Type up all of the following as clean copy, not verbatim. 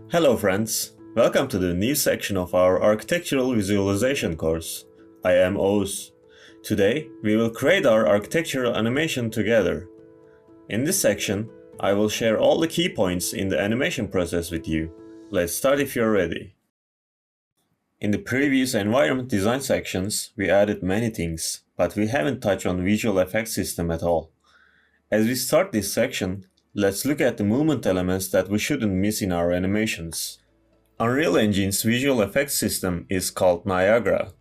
Hello friends, welcome to the new section of our Architectural Visualization course. I am Oğuz. Today, we will create our architectural animation together. In this section, I will share all the key points in the animation process with you. Let's start if you're ready. In the previous environment design sections, we added many things, but we haven't touched on visual effects system at all. As we start this section, let's look at the movement elements that we shouldn't miss in our animations. Unreal Engine's visual effects system is called Niagara.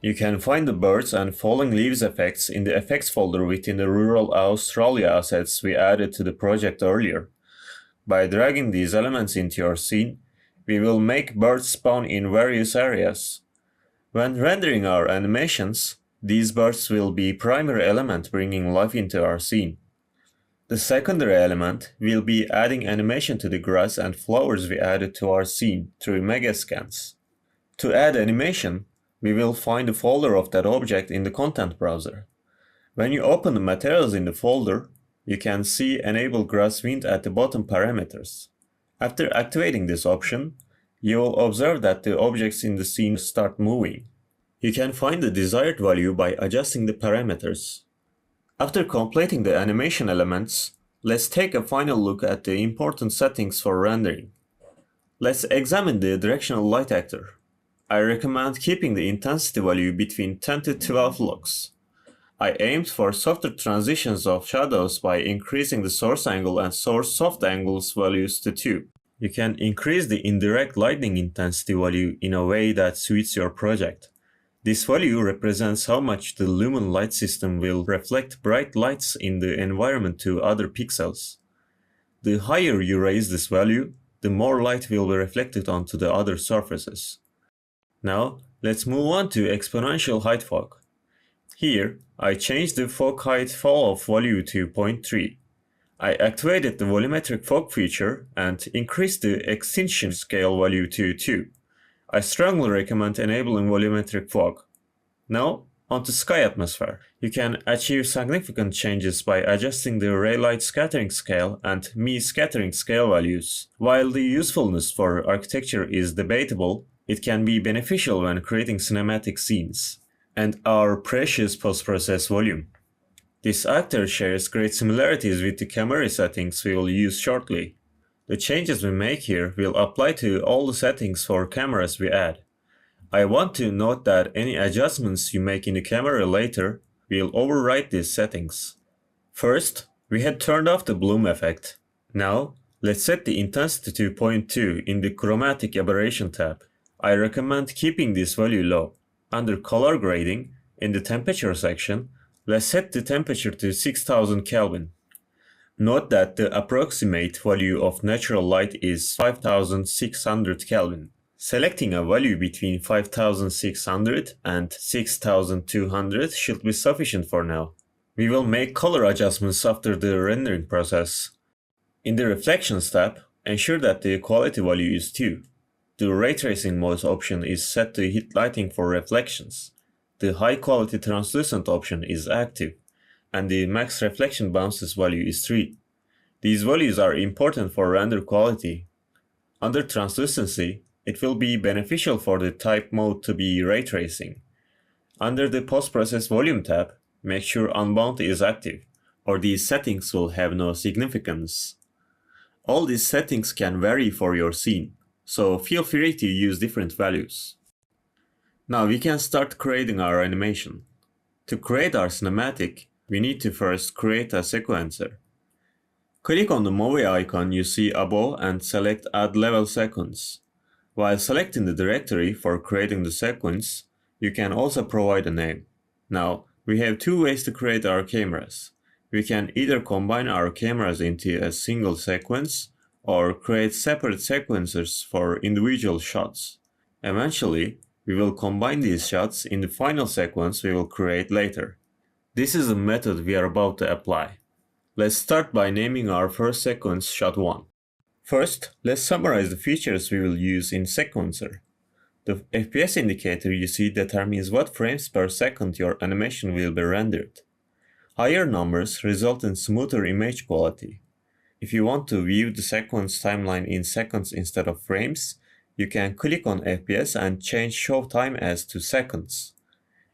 You can find the birds and falling leaves effects in the effects folder within the Rural Australia assets we added to the project earlier. By dragging these elements into your scene, we will make birds spawn in various areas. When rendering our animations, these birds will be primary element bringing life into our scene. The secondary element will be adding animation to the grass and flowers we added to our scene through megascans. To add animation, we will find the folder of that object in the content browser. When you open the materials in the folder, you can see Enable Grass Wind at the bottom parameters. After activating this option, you will observe that the objects in the scene start moving. You can find the desired value by adjusting the parameters. After completing the animation elements, let's take a final look at the important settings for rendering. Let's examine the directional light actor. I recommend keeping the intensity value between 10 to 12 lux. I aimed for softer transitions of shadows by increasing the source angle and source soft angles values to 2. You can increase the indirect lighting intensity value in a way that suits your project. This value represents how much the lumen light system will reflect bright lights in the environment to other pixels. The higher you raise this value, the more light will be reflected onto the other surfaces. Now, let's move on to exponential height fog. Here, I changed the fog height fall-off value to 0.3. I activated the volumetric fog feature and increased the extinction scale value to 2. I strongly recommend enabling volumetric fog. Now, onto sky atmosphere. You can achieve significant changes by adjusting the ray light scattering scale and Mie scattering scale values. While the usefulness for architecture is debatable, it can be beneficial when creating cinematic scenes. And our precious post-process volume. This actor shares great similarities with the camera settings we will use shortly. The changes we make here will apply to all the settings for cameras we add. I want to note that any adjustments you make in the camera later will override these settings. First, we had turned off the bloom effect. Now, let's set the intensity to 0.2 in the chromatic aberration tab. I recommend keeping this value low. Under color grading, in the temperature section, let's set the temperature to 6000 Kelvin. Note that the approximate value of natural light is 5600 Kelvin. Selecting a value between 5600 and 6200 should be sufficient for now. We will make color adjustments after the rendering process. In the Reflections tab, ensure that the quality value is 2. The Ray Tracing mode option is set to hit lighting for reflections. The High Quality Translucent option is active, and the max reflection bounces value is 3. These values are important for render quality. Under translucency, it will be beneficial for the type mode to be ray tracing. Under the post-process volume tab, make sure unbound is active, or these settings will have no significance. All these settings can vary for your scene, so feel free to use different values. Now we can start creating our animation. To create our cinematic, we need to first create a sequencer. Click on the movie icon you see above and select Add Level Sequence. While selecting the directory for creating the sequence, you can also provide a name. Now, we have two ways to create our cameras. We can either combine our cameras into a single sequence or create separate sequencers for individual shots. Eventually, we will combine these shots in the final sequence we will create later. This is the method we are about to apply. Let's start by naming our first sequence Shot 1. First, let's summarize the features we will use in Sequencer. The FPS indicator you see determines what frames per second your animation will be rendered. Higher numbers result in smoother image quality. If you want to view the sequence timeline in seconds instead of frames, you can click on FPS and change show time as to seconds.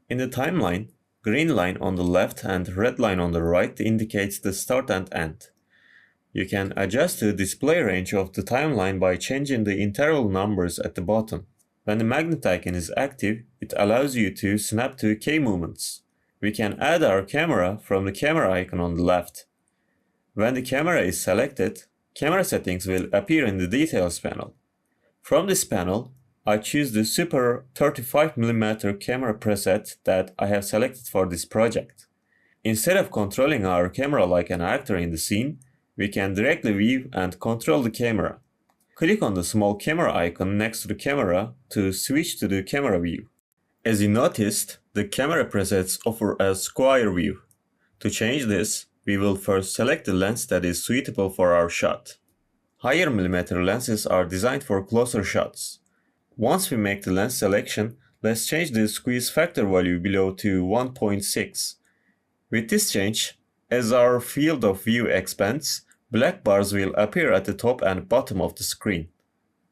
In the timeline, green line on the left and red line on the right indicates the start and end. You can adjust the display range of the timeline by changing the interval numbers at the bottom. When the magnet icon is active, it allows you to snap to key movements. We can add our camera from the camera icon on the left. When the camera is selected, camera settings will appear in the details panel. From this panel, I choose the Super 35mm camera preset that I have selected for this project. Instead of controlling our camera like an actor in the scene, we can directly view and control the camera. Click on the small camera icon next to the camera to switch to the camera view. As you noticed, the camera presets offer a square view. To change this, we will first select the lens that is suitable for our shot. Higher millimeter lenses are designed for closer shots. Once we make the lens selection, let's change the squeeze factor value below to 1.6. With this change, as our field of view expands, black bars will appear at the top and bottom of the screen.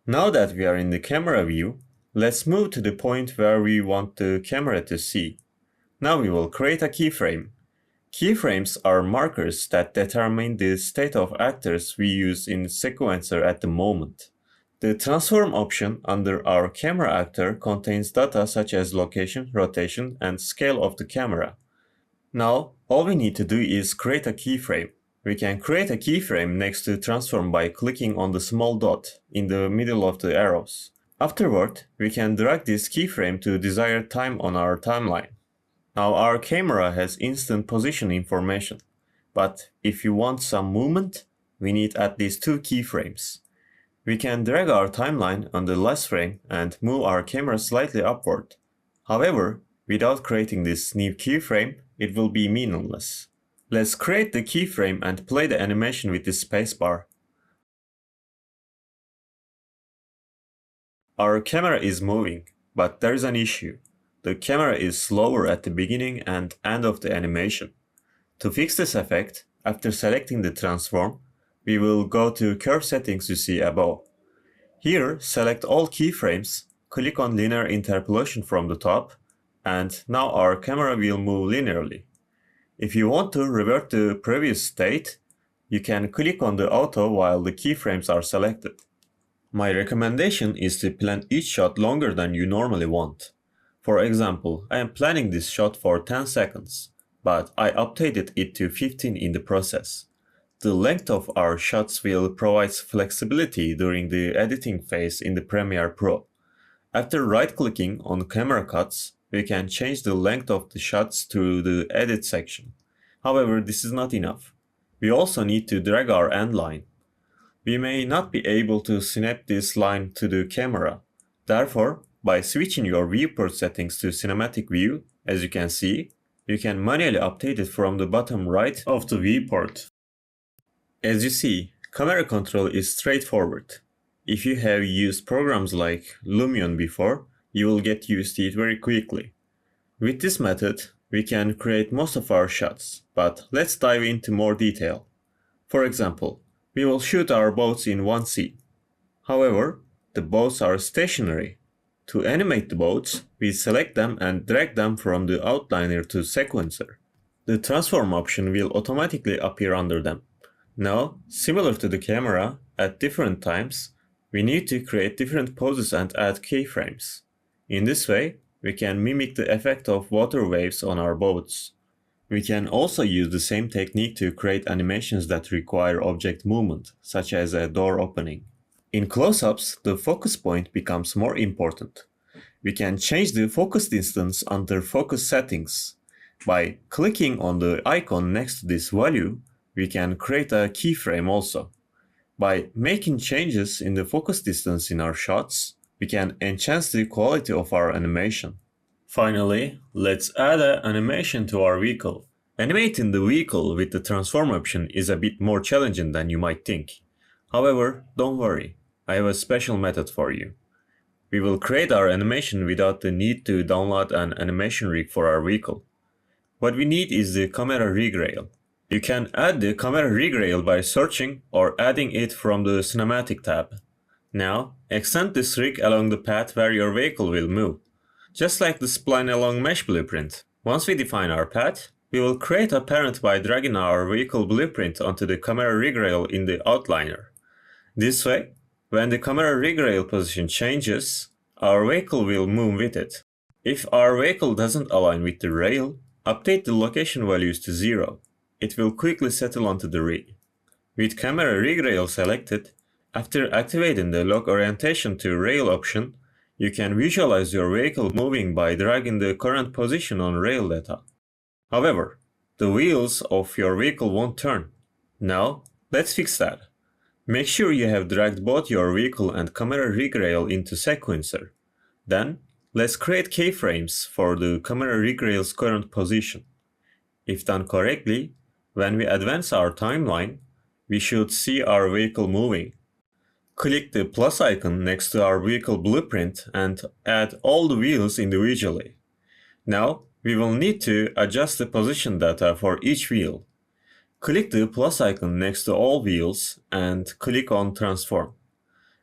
Now that we are in the camera view, let's move to the point where we want the camera to see. Now we will create a keyframe. Keyframes are markers that determine the state of actors we use in sequencer at the moment. The transform option under our camera actor contains data such as location, rotation, and scale of the camera. Now, all we need to do is create a keyframe. We can create a keyframe next to transform by clicking on the small dot in the middle of the arrows. Afterward, we can drag this keyframe to desired time on our timeline. Now our camera has instant position information, but if you want some movement, we need at least 2 keyframes. We can drag our timeline on the last frame and move our camera slightly upward. However, without creating this new keyframe, it will be meaningless. Let's create the keyframe and play the animation with the spacebar. Our camera is moving, but there is an issue. The camera is slower at the beginning and end of the animation. To fix this effect, after selecting the transform, we will go to curve settings you see above. Here, select all keyframes, click on linear interpolation from the top, and now our camera will move linearly. If you want to revert to previous state, you can click on the auto while the keyframes are selected. My recommendation is to plan each shot longer than you normally want. For example, I am planning this shot for 10 seconds, but I updated it to 15 in the process. The length of our shots will provide flexibility during the editing phase in the Premiere Pro. After right-clicking on camera cuts, we can change the length of the shots to the edit section. However, this is not enough. We also need to drag our end line. We may not be able to snap this line to the camera. Therefore, by switching your viewport settings to cinematic view, as you can see, you can manually update it from the bottom right of the viewport. As you see, camera control is straightforward. If you have used programs like Lumion before, you will get used to it very quickly. With this method, we can create most of our shots, but let's dive into more detail. For example, we will shoot our boats in one scene. However, the boats are stationary. To animate the boats, we select them and drag them from the outliner to sequencer. The transform option will automatically appear under them. Now, similar to the camera, at different times, we need to create different poses and add keyframes. In this way, we can mimic the effect of water waves on our boats. We can also use the same technique to create animations that require object movement, such as a door opening. In close-ups, the focus point becomes more important. We can change the focus distance under focus settings. By clicking on the icon next to this value, we can create a keyframe also. By making changes in the focus distance in our shots, we can enhance the quality of our animation. Finally, let's add an animation to our vehicle. Animating the vehicle with the transform option is a bit more challenging than you might think. However, don't worry, I have a special method for you. We will create our animation without the need to download an animation rig for our vehicle. What we need is the camera rig rail. You can add the camera rig rail by searching or adding it from the Cinematic tab. Now, extend this rig along the path where your vehicle will move, just like the spline along Mesh Blueprint. Once we define our path, we will create a parent by dragging our vehicle blueprint onto the camera rig rail in the outliner. This way, when the camera rig rail position changes, our vehicle will move with it. If our vehicle doesn't align with the rail, update the location values to 0. It will quickly settle onto the rig. With camera rig rail selected, after activating the lock orientation to rail option, you can visualize your vehicle moving by dragging the current position on rail data. However, the wheels of your vehicle won't turn. Now, let's fix that. Make sure you have dragged both your vehicle and camera rig rail into sequencer. Then, let's create keyframes for the camera rig rail's current position. If done correctly, when we advance our timeline, we should see our vehicle moving. Click the plus icon next to our vehicle blueprint and add all the wheels individually. Now, we will need to adjust the position data for each wheel. Click the plus icon next to all wheels and click on Transform.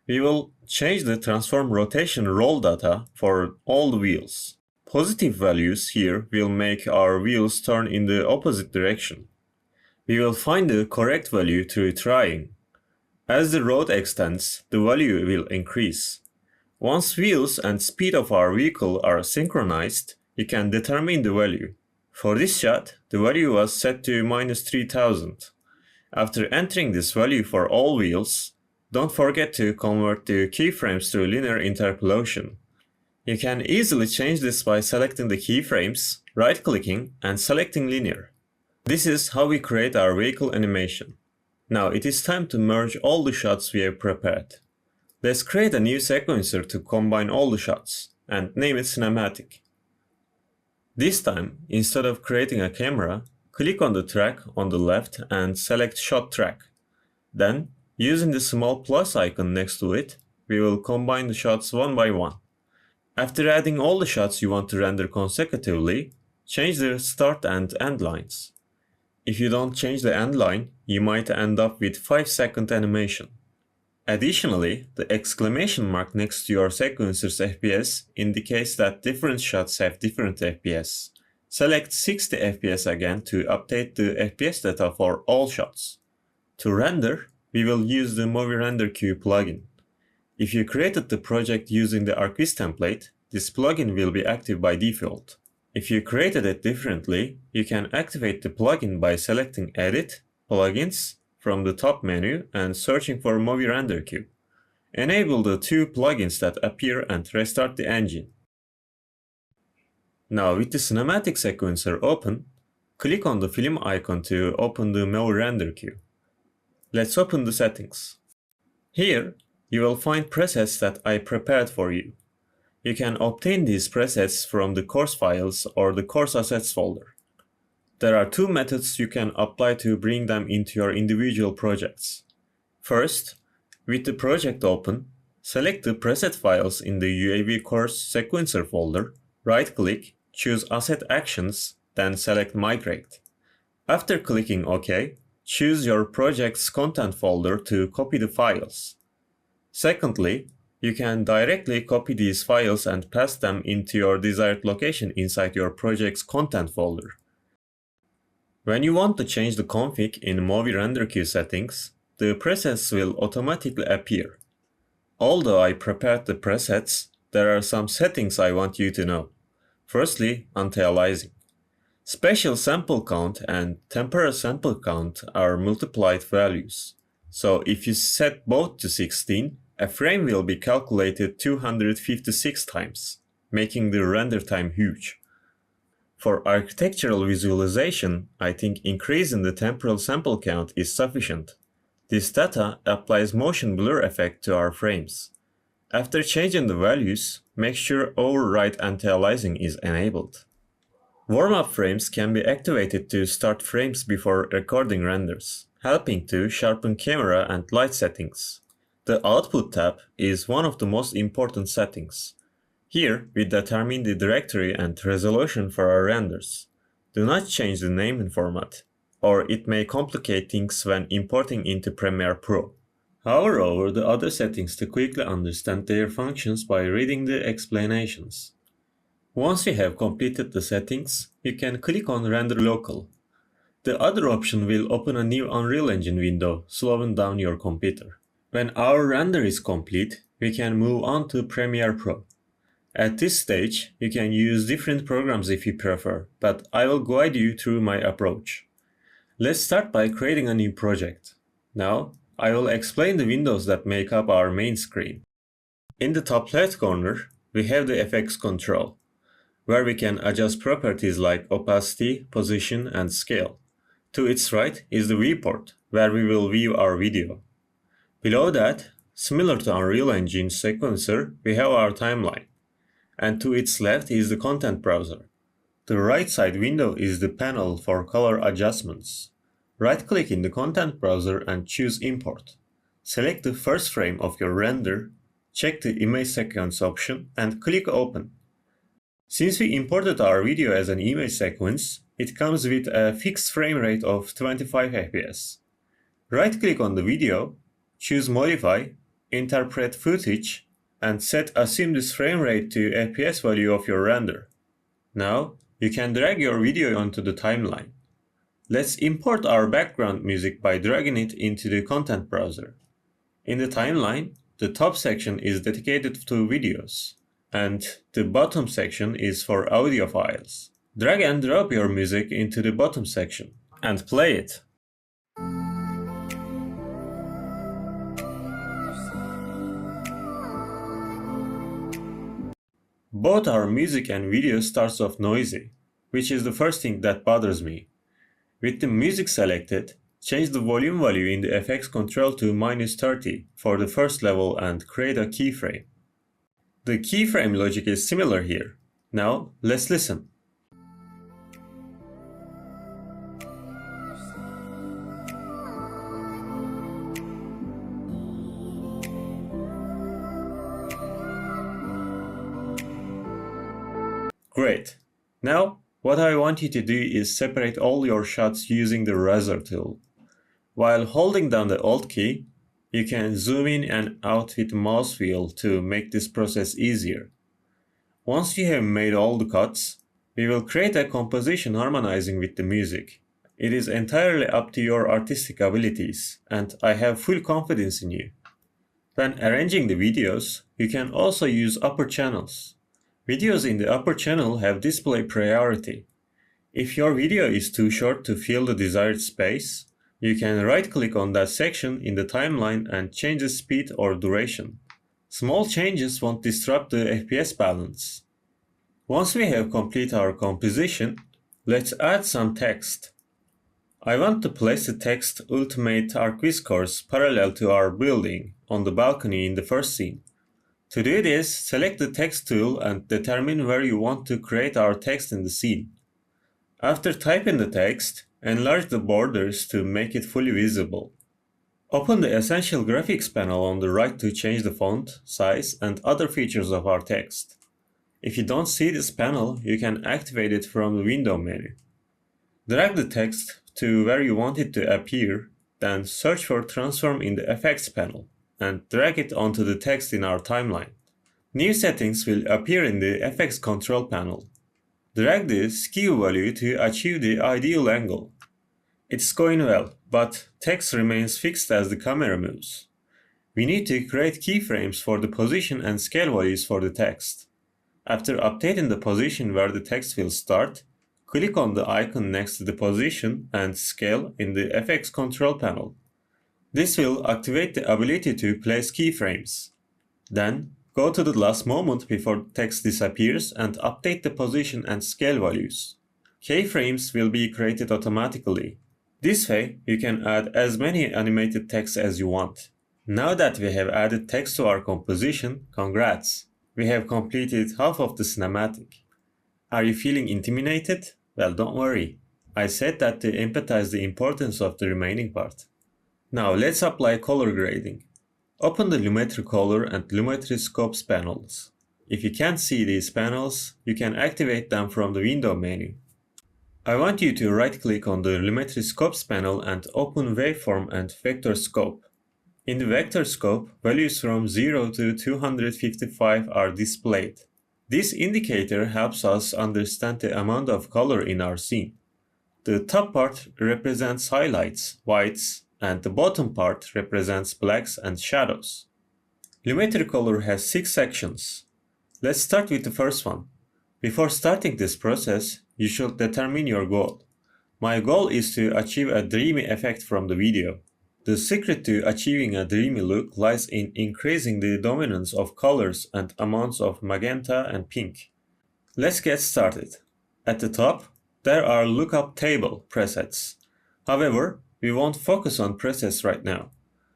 We will change the transform rotation roll data for all the wheels. Positive values here will make our wheels turn in the opposite direction. We will find the correct value through trying. As the road extends, the value will increase. Once wheels and speed of our vehicle are synchronized, you can determine the value. For this shot, the value was set to -3000. After entering this value for all wheels, don't forget to convert the keyframes to linear interpolation. You can easily change this by selecting the keyframes, right-clicking, and selecting linear. This is how we create our vehicle animation. Now it is time to merge all the shots we have prepared. Let's create a new sequencer to combine all the shots, and name it Cinematic. This time, instead of creating a camera, click on the track on the left and select Shot Track. Then, using the small plus icon next to it, we will combine the shots one by one. After adding all the shots you want to render consecutively, change the start and end lines. If you don't change the end line, you might end up with 5-second animation. Additionally, the exclamation mark next to your sequencer's FPS indicates that different shots have different FPS. Select 60 FPS again to update the FPS data for all shots. To render, we will use the Movie Render Queue plugin. If you created the project using the ArchViz template, this plugin will be active by default. If you created it differently, you can activate the plugin by selecting Edit, Plugins from the top menu and searching for Movie Render Queue. Enable the two plugins that appear and restart the engine. Now with the Cinematic sequencer open, click on the film icon to open the Movie Render Queue. Let's open the settings. Here, you will find presets that I prepared for you. You can obtain these presets from the course files or the course assets folder. There are two methods you can apply to bring them into your individual projects. First, with the project open, select the preset files in the UAV course sequencer folder, right-click, choose Asset Actions, then select Migrate. After clicking OK, choose your project's content folder to copy the files. Secondly, you can directly copy these files and pass them into your desired location inside your project's content folder. When you want to change the config in Movie Render Queue settings, the presets will automatically appear. Although I prepared the presets, there are some settings I want you to know. Firstly, anti-aliasing. Spatial sample count and temporal sample count are multiplied values. So if you set both to 16, a frame will be calculated 256 times, making the render time huge. For architectural visualization, I think increasing the temporal sample count is sufficient. This data applies motion blur effect to our frames. After changing the values, make sure override anti-aliasing is enabled. Warm-up frames can be activated to start frames before recording renders, helping to sharpen camera and light settings. The Output tab is one of the most important settings. Here, we determine the directory and resolution for our renders. Do not change the name and format. or it may complicate things when importing into Premiere Pro. Hover over the other settings to quickly understand their functions by reading the explanations. Once you have completed the settings, you can click on Render Local. The other option will open a new Unreal Engine window, slowing down your computer. When our render is complete, we can move on to Premiere Pro. At this stage, you can use different programs if you prefer, but I will guide you through my approach. Let's start by creating a new project. Now, I will explain the windows that make up our main screen. In the top left corner, we have the FX control, where we can adjust properties like opacity, position, and scale. To its right is the viewport, where we will view our video. Below that, similar to Unreal Engine sequencer, we have our timeline. And to its left is the content browser. The right side window is the panel for color adjustments. Right-click in the content browser and choose Import. Select the first frame of your render, check the image sequence option, and click Open. Since we imported our video as an image sequence, it comes with a fixed frame rate of 25 fps. Right-click on the video, choose Modify, Interpret Footage, and set Assume this frame rate to FPS value of your render. Now, you can drag your video onto the timeline. Let's import our background music by dragging it into the content browser. In the timeline, the top section is dedicated to videos, and the bottom section is for audio files. Drag and drop your music into the bottom section and play it. Both our music and video starts off noisy, which is the first thing that bothers me. With the music selected, change the volume value in the FX control to -30 for the first level and create a keyframe. The keyframe logic is similar here. Now, let's listen. Great. Now, what I want you to do is separate all your shots using the Razor tool. While holding down the Alt key, you can zoom in and out with the mouse wheel to make this process easier. Once you have made all the cuts, we will create a composition harmonizing with the music. It is entirely up to your artistic abilities, and I have full confidence in you. When arranging the videos, you can also use upper channels. Videos in the upper channel have display priority. If your video is too short to fill the desired space, you can right-click on that section in the timeline and change the speed or duration. Small changes won't disrupt the FPS balance. Once we have completed our composition, let's add some text. I want to place the text Ultimate ArchViz course parallel to our building on the balcony in the first scene. To do this, select the text tool and determine where you want to create our text in the scene. After typing the text, enlarge the borders to make it fully visible. Open the Essential Graphics panel on the right to change the font, size, and other features of our text. If you don't see this panel, you can activate it from the window menu. Drag the text to where you want it to appear, then search for Transform in the Effects panel, and drag it onto the text in our timeline. New settings will appear in the FX control panel. Drag the skew value to achieve the ideal angle. It's going well, but text remains fixed as the camera moves. We need to create keyframes for the position and scale values for the text. After updating the position where the text will start, click on the icon next to the position and scale in the FX control panel. This will activate the ability to place keyframes. Then, go to the last moment before text disappears and update the position and scale values. Keyframes will be created automatically. This way, you can add as many animated text as you want. Now that we have added text to our composition, congrats! We have completed half of the cinematic. Are you feeling intimidated? Well, don't worry. I said that to emphasize the importance of the remaining part. Now let's apply color grading. Open the Lumetri Color and Lumetri Scopes panels. If you can't see these panels, you can activate them from the window menu. I want you to right-click on the Lumetri Scopes panel and open Waveform and Vector Scope. In the Vector Scope, values from 0 to 255 are displayed. This indicator helps us understand the amount of color in our scene. The top part represents highlights, whites, and the bottom part represents blacks and shadows. Lumetri Color has 6 sections. Let's start with the first one. Before starting this process, you should determine your goal. My goal is to achieve a dreamy effect from the video. The secret to achieving a dreamy look lies in increasing the dominance of colors and amounts of magenta and pink. Let's get started. At the top, there are lookup table presets. However, we won't focus on presets right now.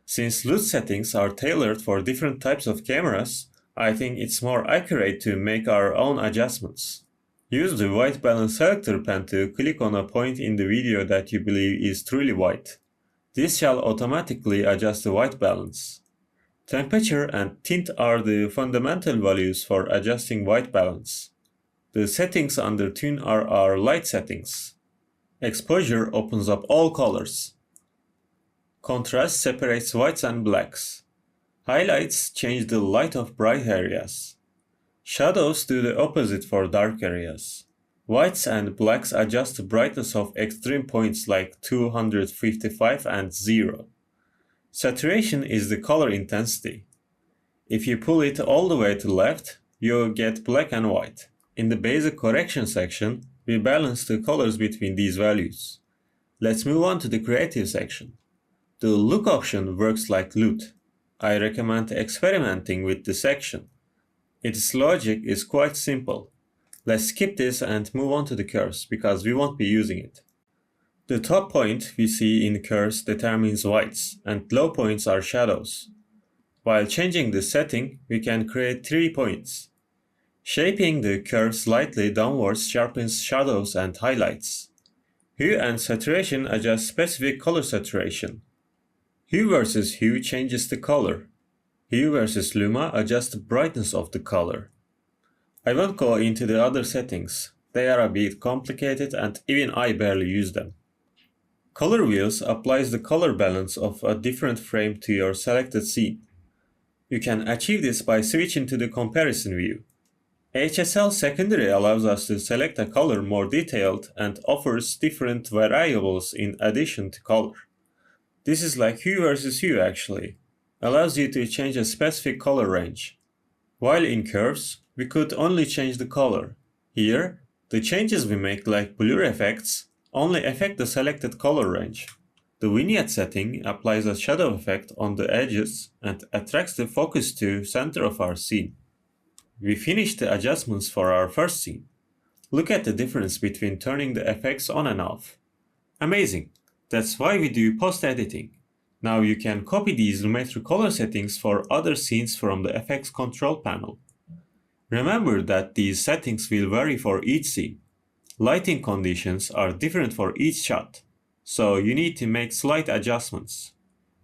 Since LUT settings are tailored for different types of cameras, I think it's more accurate to make our own adjustments. Use the white balance selector pen to click on a point in the video that you believe is truly white. This shall automatically adjust the white balance. Temperature and tint are the fundamental values for adjusting white balance. The settings under tune are our light settings. Exposure opens up all colors. Contrast separates whites and blacks. Highlights change the light of bright areas. Shadows do the opposite for dark areas. Whites and blacks adjust the brightness of extreme points like 255 and 0. Saturation is the color intensity. If you pull it all the way to left, you get black and white. In the basic correction section, we balance the colors between these values. Let's move on to the creative section. The look option works like LUT. I recommend experimenting with the section. Its logic is quite simple. Let's skip this and move on to the curves because we won't be using it. The top point we see in curves determines whites and low points are shadows. While changing the setting, we can create 3 points. Shaping the curve slightly downwards sharpens shadows and highlights. Hue and saturation adjust specific color saturation. Hue versus hue changes the color. Hue versus luma adjusts the brightness of the color. I won't go into the other settings. They are a bit complicated and even I barely use them. Color wheels applies the color balance of a different frame to your selected scene. You can achieve this by switching to the comparison view. HSL secondary allows us to select a color more detailed and offers different variables in addition to color. This is like hue versus hue actually. Allows you to change a specific color range. While in curves, we could only change the color. Here, the changes we make like blur effects only affect the selected color range. The vignette setting applies a shadow effect on the edges and attracts the focus to center of our scene. We finished the adjustments for our first scene. Look at the difference between turning the effects on and off. Amazing! That's why we do post-editing. Now you can copy these Lumetri color settings for other scenes from the effects control panel. Remember that these settings will vary for each scene. Lighting conditions are different for each shot, so you need to make slight adjustments.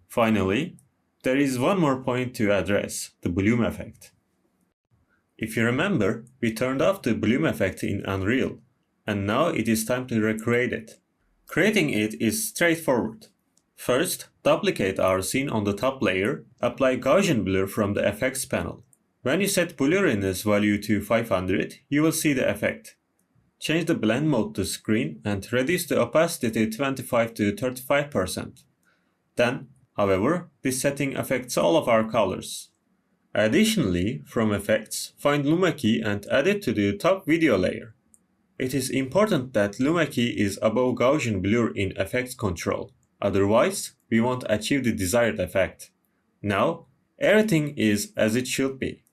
Finally, there is one more point to address, the bloom effect. If you remember, we turned off the bloom effect in Unreal, and now it is time to recreate it. Creating it is straightforward. First, duplicate our scene on the top layer, apply Gaussian blur from the effects panel. When you set blurriness value to 500, you will see the effect. Change the blend mode to screen and reduce the opacity to 25 to 35%. Then, however, this setting affects all of our colors. Additionally, from Effects, find Luma key and add it to the top video layer. It is important that Luma key is above Gaussian blur in Effects Control. Otherwise, we won't achieve the desired effect. Now, everything is as it should be.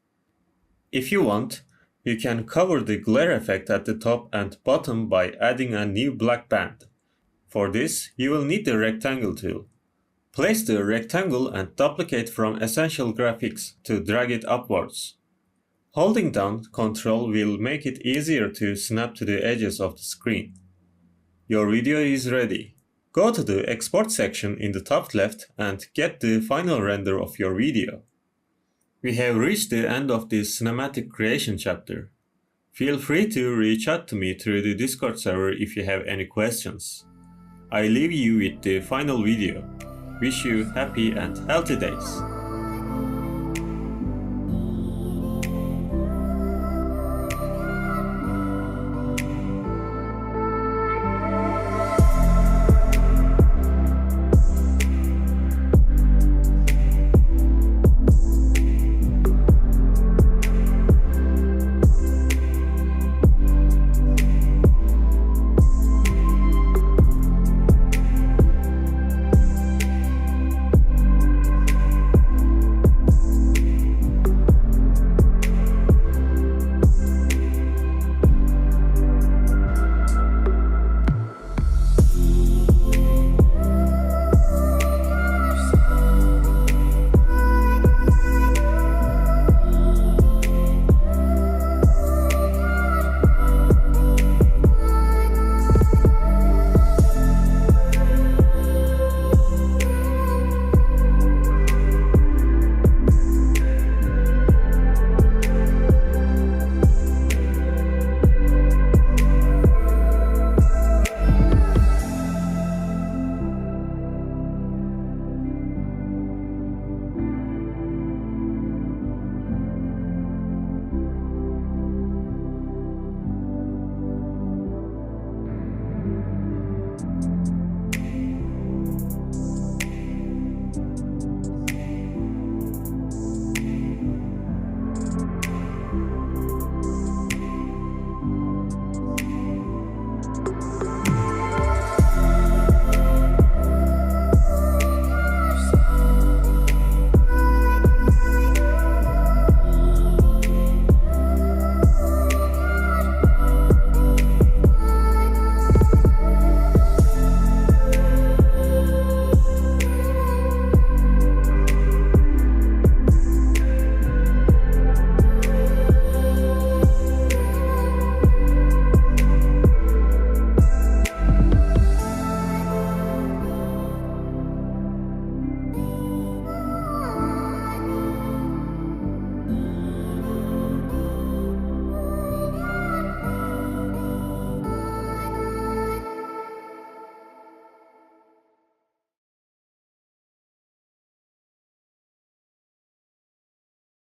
If you want, you can cover the glare effect at the top and bottom by adding a new black band. For this, you will need the rectangle tool. Place the rectangle and duplicate from Essential Graphics to drag it upwards. Holding down Ctrl will make it easier to snap to the edges of the screen. Your video is ready. Go to the Export section in the top left and get the final render of your video. We have reached the end of this cinematic creation chapter. Feel free to reach out to me through the Discord server if you have any questions. I leave you with the final video. Wish you happy and healthy days.